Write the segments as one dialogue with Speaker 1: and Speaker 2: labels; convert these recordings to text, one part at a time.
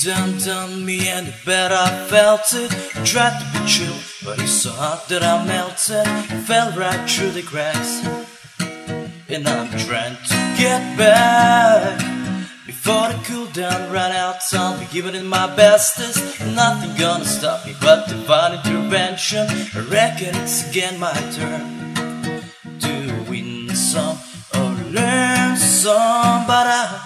Speaker 1: dawned on me and I bet I felt it. I tried to be chill, but it's so hot that I melted. Fell right through the cracks, and I'm trying to get back. Before the cool down run out, I'll be giving it my bestest. Nothing gonna stop me but divine intervention. I reckon it's again my turn to win some or learn some, but I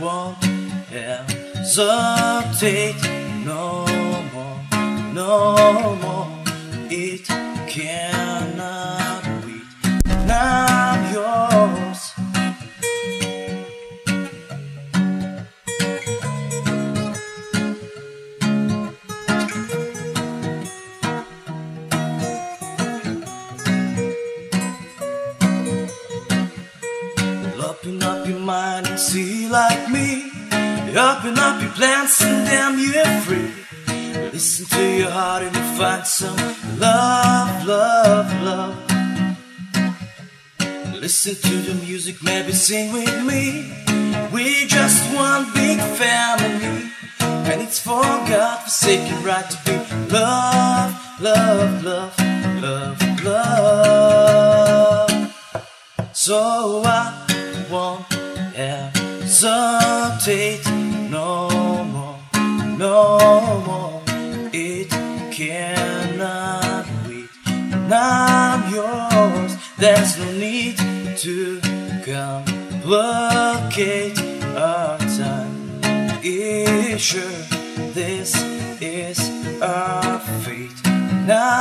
Speaker 1: won't hesitate no more, no more. It cannot wait. Now I'm yours. Open up your mind and see like me. Open up your plans and damn you're free. Listen to your heart and you'll find some love, love, love. Listen to the music, maybe sing with me. We just one big family, and it's for God-forsaken right to be love, love, love, love, love. So I won't hesitate no more, no more. It cannot wait. Now I'm yours. There's no need to complicate our time. It's sure this is our fate. Now